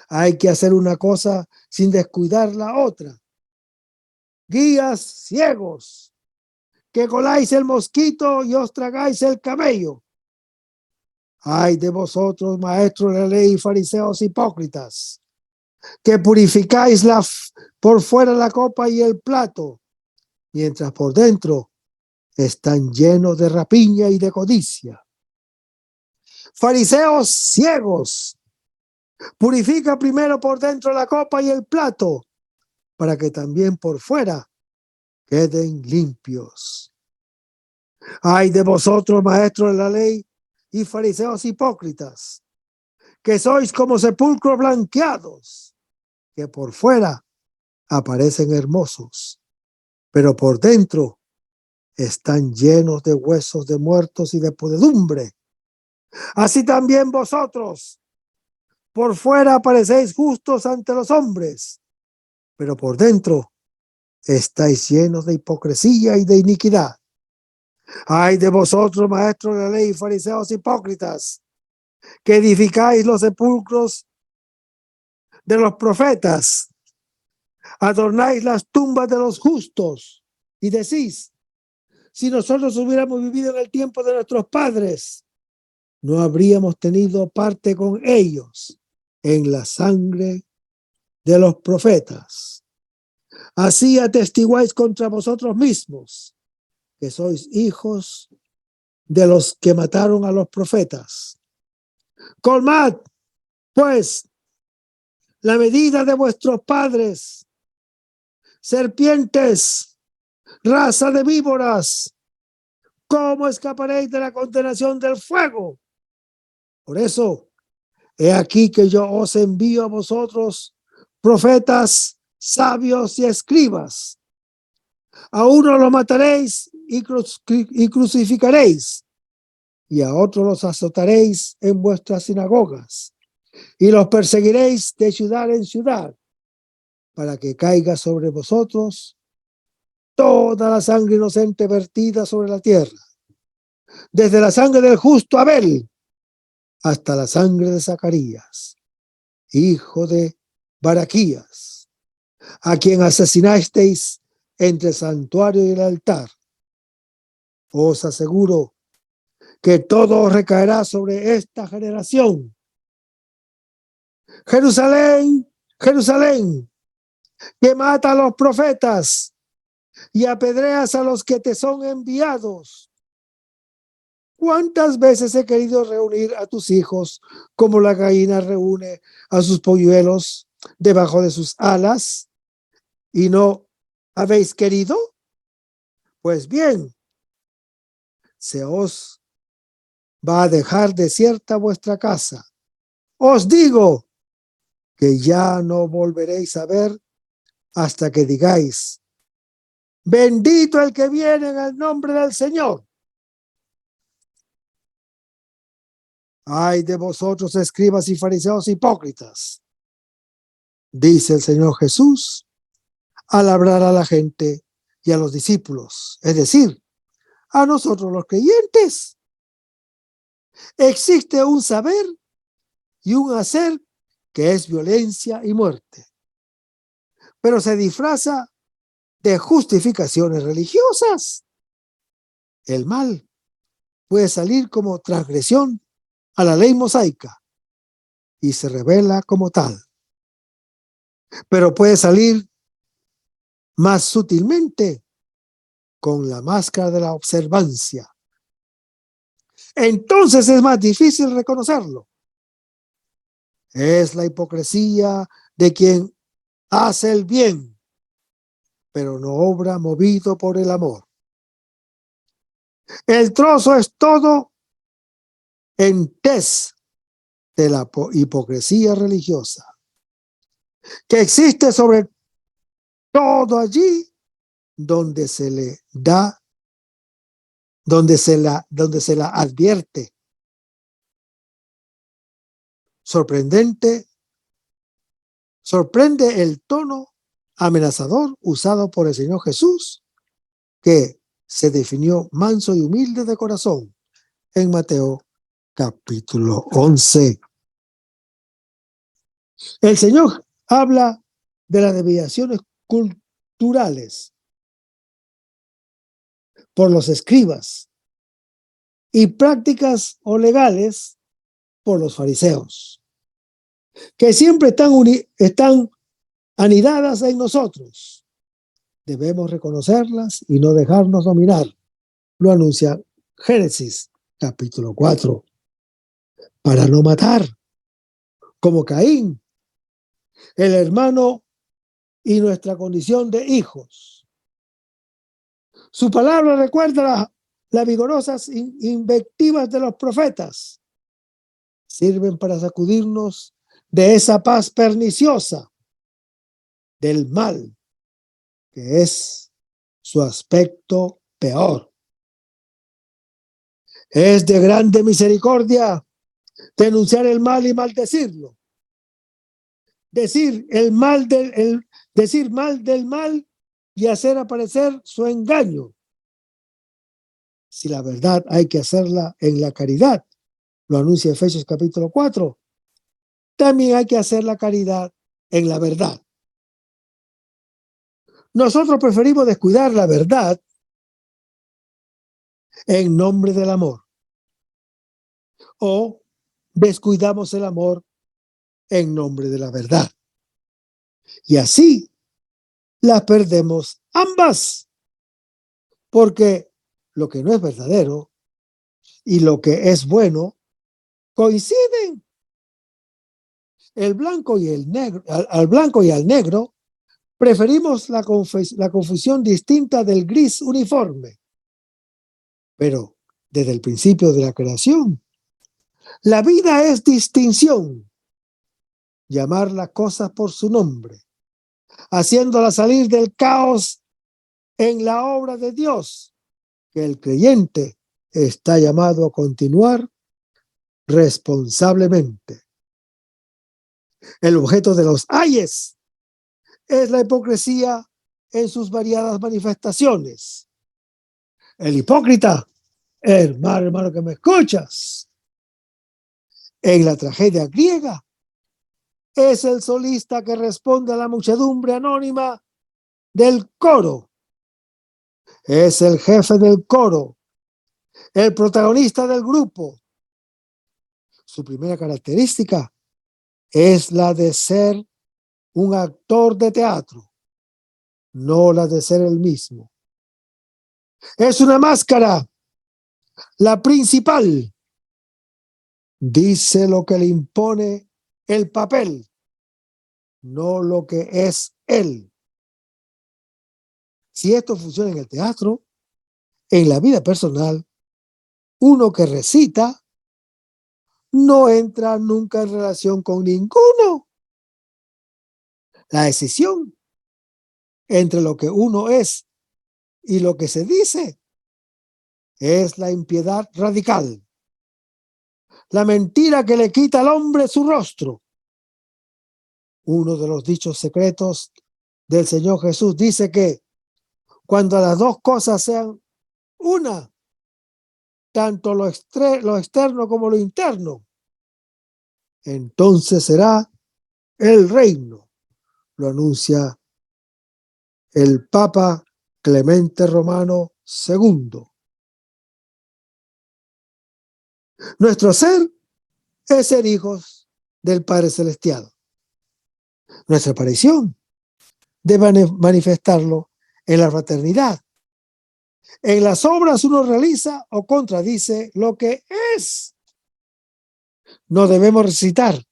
[SPEAKER 3] Hay que hacer una cosa sin descuidar la otra. Guías ciegos, que coláis el mosquito y os tragáis el camello. Ay de vosotros, maestros de la ley y fariseos hipócritas, que purificáis por fuera la copa y el plato, mientras por dentro están llenos de rapiña y de codicia. Fariseos ciegos, purifica primero por dentro la copa y el plato, para que también por fuera queden limpios. Ay de vosotros, maestros de la ley y fariseos hipócritas, que sois como sepulcros blanqueados, que por fuera aparecen hermosos, pero por dentro están llenos de huesos de muertos y de podredumbre. Así también vosotros, por fuera parecéis justos ante los hombres, pero por dentro estáis llenos de hipocresía y de iniquidad. Ay de vosotros, maestros de la ley, fariseos hipócritas, que edificáis los sepulcros de los profetas, adornáis las tumbas de los justos y decís, si nosotros hubiéramos vivido en el tiempo de nuestros padres, no habríamos tenido parte con ellos en la sangre de los profetas. Así atestiguáis contra vosotros mismos que sois hijos de los que mataron a los profetas. Colmad, pues, la medida de vuestros padres, serpientes, raza de víboras. ¿Cómo escaparéis de la condenación del fuego? Por eso, he aquí que yo os envío a vosotros, profetas, sabios y escribas. A uno lo mataréis y crucificaréis, y a otro los azotaréis en vuestras sinagogas, y los perseguiréis de ciudad en ciudad, para que caiga sobre vosotros toda la sangre inocente vertida sobre la tierra, desde la sangre del justo Abel hasta la sangre de Zacarías, hijo de Baraquías, a quien asesinasteis entre el santuario y el altar. Os aseguro que todo recaerá sobre esta generación. Jerusalén, Jerusalén, que mata a los profetas y apedreas a los que te son enviados. ¿Cuántas veces he querido reunir a tus hijos como la gallina reúne a sus polluelos debajo de sus alas y no habéis querido? Pues bien, se os va a dejar desierta vuestra casa. Os digo que ya no volveréis a ver hasta que digáis, bendito el que viene en el nombre del Señor. Ay de vosotros, escribas y fariseos hipócritas, dice el Señor Jesús al hablar a la gente y a los discípulos, es decir, a nosotros los creyentes. Existe un saber y un hacer que es violencia y muerte, pero se disfraza de justificaciones religiosas. El mal puede salir como transgresión a la ley mosaica y se revela como tal, pero puede salir más sutilmente con la máscara de la observancia. Entonces es más difícil reconocerlo. Es la hipocresía de quien hace el bien, pero no obra movido por el amor. El trozo es todo en tez de la hipocresía religiosa, que existe sobre todo allí donde se le da, donde se la advierte. Sorprende el tono amenazador usado por el Señor Jesús, que se definió manso y humilde de corazón en Mateo capítulo 11. El Señor habla de las desviaciones culturales por los escribas y prácticas o legales por los fariseos, que siempre están anidadas en nosotros. Debemos reconocerlas y no dejarnos dominar. Lo anuncia Génesis capítulo 4. Para no matar, como Caín, el hermano y nuestra condición de hijos. Su palabra recuerda las vigorosas invectivas de los profetas. Sirven para sacudirnos de esa paz perniciosa del mal, que es su aspecto peor. Es de grande misericordia denunciar el mal y maldecirlo. Decir mal del mal y hacer aparecer su engaño. Si la verdad hay que hacerla en la caridad, lo anuncia Efesios capítulo 4, también hay que hacer la caridad en la verdad. Nosotros preferimos descuidar la verdad en nombre del amor, o descuidamos el amor en nombre de la verdad. Y así las perdemos ambas, porque lo que no es verdadero y lo que es bueno coinciden. El blanco y el negro, al blanco y al negro preferimos la confusión distinta del gris uniforme. Pero desde el principio de la creación, la vida es distinción, llamar las cosas por su nombre, haciéndolas salir del caos en la obra de Dios, que el creyente está llamado a continuar responsablemente. El objeto de los ayes es la hipocresía en sus variadas manifestaciones. El hipócrita, hermano que me escuchas, en la tragedia griega, es el solista que responde a la muchedumbre anónima del coro. Es el jefe del coro, el protagonista del grupo. Su primera característica es la de ser un actor de teatro, no la de ser el mismo. Es una máscara, la principal. Dice lo que le impone el papel, no lo que es él. Si esto funciona en el teatro, en la vida personal, uno que recita no entra nunca en relación con ninguno. La decisión entre lo que uno es y lo que se dice es la impiedad radical, la mentira que le quita al hombre su rostro. Uno de los dichos secretos del Señor Jesús dice que cuando las dos cosas sean una, tanto lo externo como lo interno, entonces será el reino. Lo anuncia el Papa Clemente Romano II. Nuestro ser es ser hijos del Padre Celestial. Nuestra aparición debe manifestarlo en la fraternidad. En las obras uno realiza o contradice lo que es. No debemos recitar.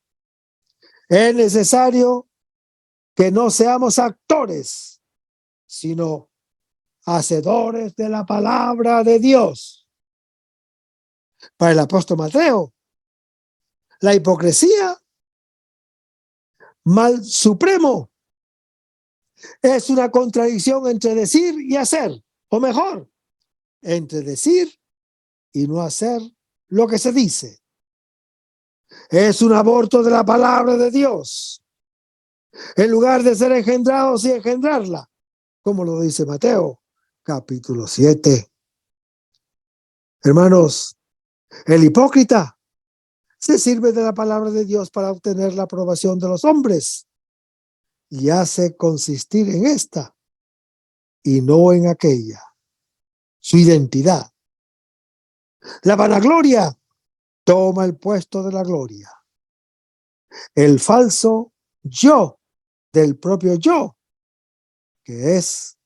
[SPEAKER 3] Es necesario que no seamos actores, sino hacedores de la palabra de Dios. Para el apóstol Mateo, la hipocresía, mal supremo, es una contradicción entre decir y hacer, o mejor, entre decir y no hacer lo que se dice. Es un aborto de la palabra de Dios. En lugar de ser engendrados y engendrarla, como lo dice Mateo, capítulo 7. Hermanos, el hipócrita se sirve de la palabra de Dios para obtener la aprobación de los hombres y hace consistir en esta y no en aquella su identidad. La vanagloria toma el puesto de la gloria. El falso yo del propio yo, que es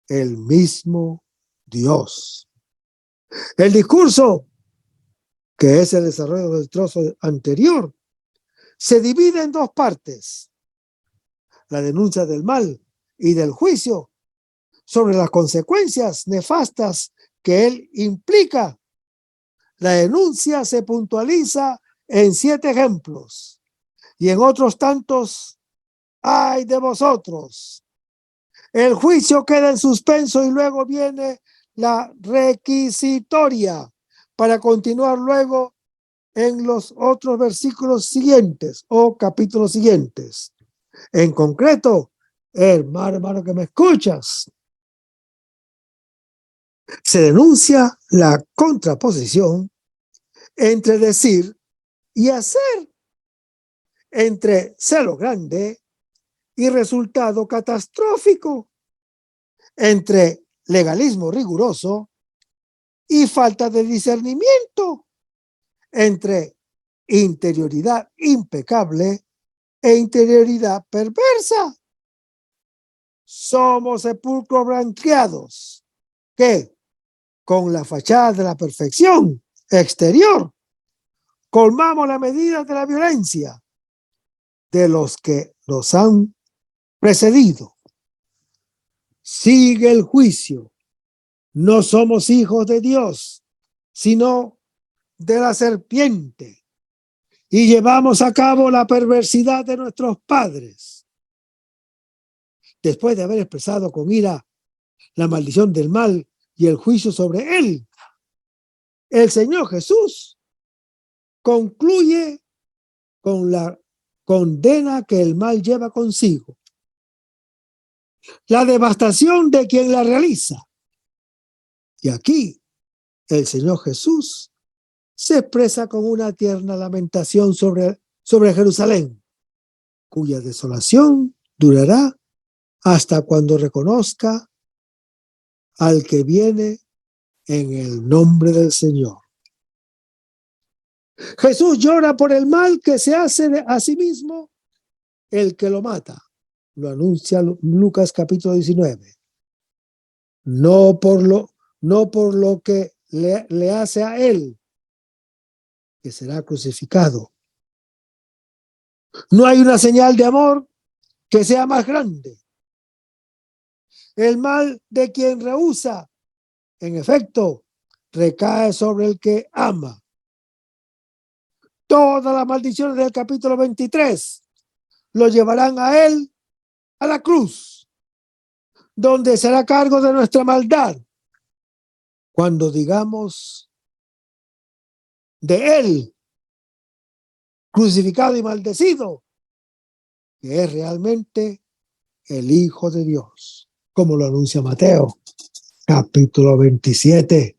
[SPEAKER 3] el mismo Dios. El discurso, que es el desarrollo del trozo anterior, se divide en dos partes: la denuncia del mal y del juicio sobre las consecuencias nefastas que él implica. La denuncia se puntualiza en 7 ejemplos y en otros tantos: ¡ay de vosotros! El juicio queda en suspenso y luego viene la requisitoria para continuar luego en los otros versículos siguientes o capítulos siguientes. En concreto, hermano que me escuchas, Se denuncia la contraposición entre decir y hacer, entre celo grande y resultado catastrófico, entre legalismo riguroso y falta de discernimiento, entre interioridad impecable e interioridad perversa. Somos sepulcros blanqueados que, con la fachada de la perfección exterior, colmamos la medida de la violencia de los que nos han precedido. Sigue el juicio. No somos hijos de Dios, sino de la serpiente, y llevamos a cabo la perversidad de nuestros padres. Después de haber expresado con ira la maldición del mal y el juicio sobre él, el Señor Jesús concluye con la condena que el mal lleva consigo, la devastación de quien la realiza. Y aquí el Señor Jesús se expresa con una tierna lamentación sobre Jerusalén, cuya desolación durará hasta cuando reconozca al que viene en el nombre del Señor. Jesús llora por el mal que se hace a sí mismo el que lo mata. Lo anuncia Lucas capítulo 19. No por lo que le hace a él, que será crucificado. No hay una señal de amor que sea más grande. El mal de quien rehúsa, en efecto, recae sobre el que ama. Todas las maldiciones del capítulo 23 lo llevarán a él a la cruz, donde será cargo de nuestra maldad. Cuando digamos de él, crucificado y maldecido, que es realmente el Hijo de Dios, como lo anuncia Mateo, capítulo 27.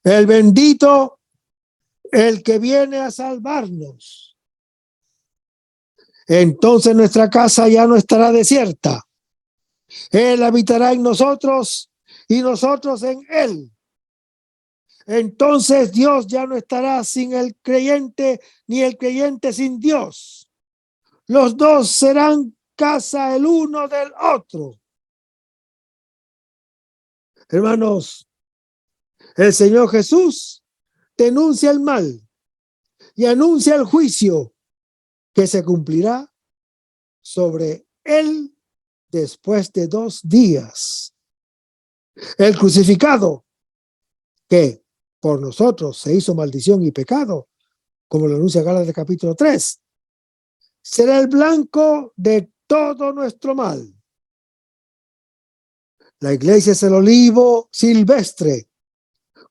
[SPEAKER 3] El bendito, el que viene a salvarnos. Entonces nuestra casa ya no estará desierta. Él habitará en nosotros y nosotros en él. Entonces Dios ya no estará sin el creyente, ni el creyente sin Dios. Los dos serán casa el uno del otro. Hermanos, el Señor Jesús denuncia el mal y anuncia el juicio que se cumplirá sobre él después de 2 días. El crucificado, que por nosotros se hizo maldición y pecado, como lo anuncia Gálatas capítulo 3, será el blanco de todo nuestro mal. La iglesia es el olivo silvestre,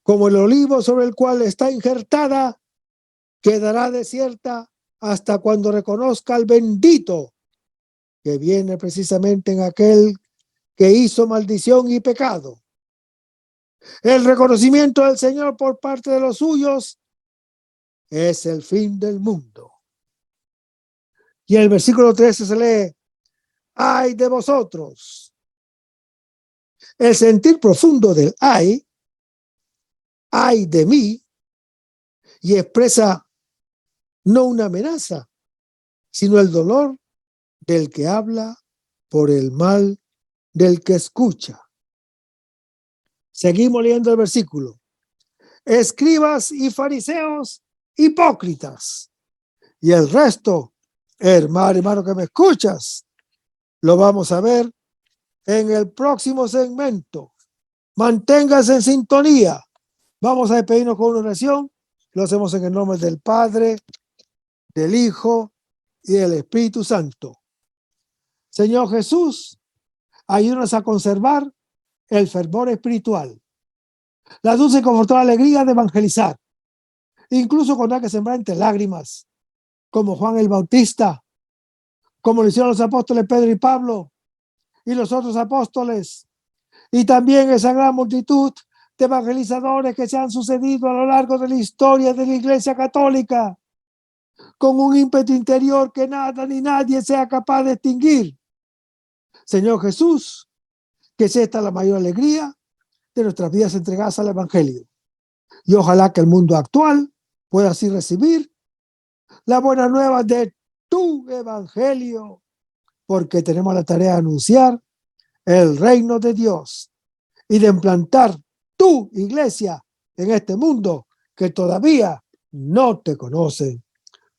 [SPEAKER 3] como el olivo sobre el cual está injertada, quedará desierta hasta cuando reconozca al bendito, que viene precisamente en aquel que hizo maldición y pecado. El reconocimiento del Señor por parte de los suyos es el fin del mundo. Y en el versículo 13 se lee: ay de vosotros. El sentir profundo del ay de mí, y expresa no una amenaza, sino el dolor del que habla por el mal del que escucha. Seguimos leyendo el versículo. Escribas y fariseos hipócritas. Y el resto, hermano que me escuchas, lo vamos a ver en el próximo segmento. Manténgase en sintonía. Vamos a despedirnos con una oración. Lo hacemos en el nombre del Padre, del Hijo y del Espíritu Santo. Señor Jesús, ayúdanos a conservar el fervor espiritual, la dulce y confortable alegría de evangelizar, incluso cuando hay que sembrar entre lágrimas, como Juan el Bautista, como lo hicieron los apóstoles Pedro y Pablo y los otros apóstoles, y también esa gran multitud de evangelizadores que se han sucedido a lo largo de la historia de la Iglesia Católica, con un ímpetu interior que nada ni nadie sea capaz de extinguir. Señor Jesús, que sea esta la mayor alegría de nuestras vidas entregadas al Evangelio. Y ojalá que el mundo actual pueda así recibir la buena nueva de tu Evangelio, porque tenemos la tarea de anunciar el reino de Dios y de implantar tu iglesia en este mundo que todavía no te conoce.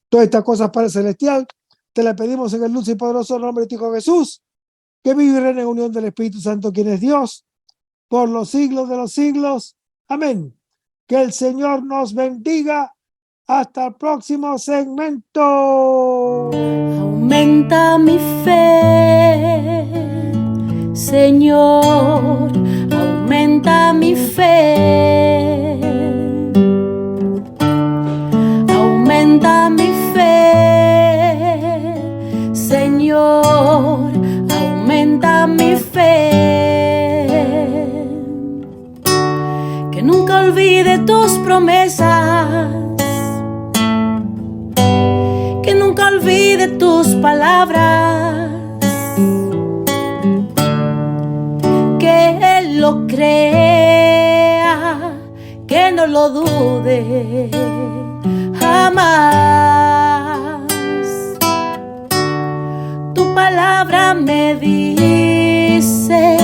[SPEAKER 3] Todas estas cosas, Padre Celestial, te las pedimos en el dulce y poderoso nombre de tu Hijo Jesús, que vive y reina en unión del Espíritu Santo, quien es Dios, por los siglos de los siglos. Amén. Que el Señor nos bendiga. Hasta el próximo segmento.
[SPEAKER 2] Aumenta mi fe, Señor, aumenta mi fe. Aumenta mi fe, Señor, aumenta mi fe. Que nunca olvide tus promesas, que nunca olvide tus palabras, que Él lo crea, que no lo dude jamás. Tu palabra me dice,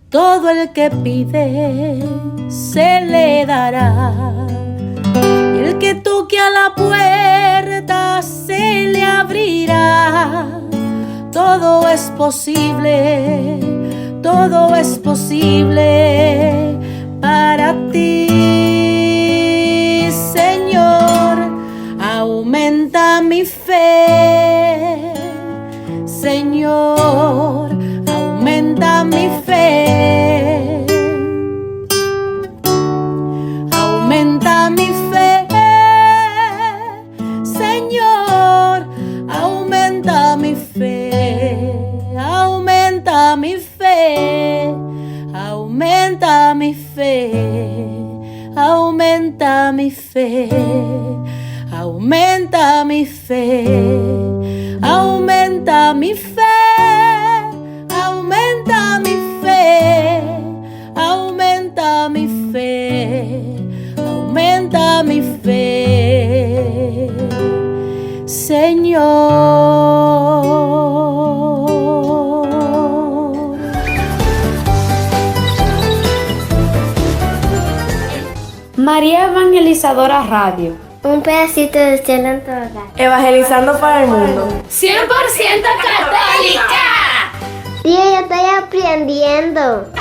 [SPEAKER 2] todo el que pide se le dará. Y el que toque a la puerta se le abrirá. Todo es posible para ti, Señor. Aumenta mi fe, Señor, aumenta mi fe. Aumenta mi fe, Señor, aumenta mi fe, aumenta mi fe, aumenta mi fe, aumenta mi fe, aumenta mi fe, aumenta mi fe, aumenta mi fe, aumenta mi fe, aumenta mi fe, Señor.
[SPEAKER 4] María Evangelizadora Radio.
[SPEAKER 5] Un pedacito de cielo en tu hogar.
[SPEAKER 4] Evangelizando para el mundo.
[SPEAKER 6] 100% católica.
[SPEAKER 5] Sí, yo estoy aprendiendo.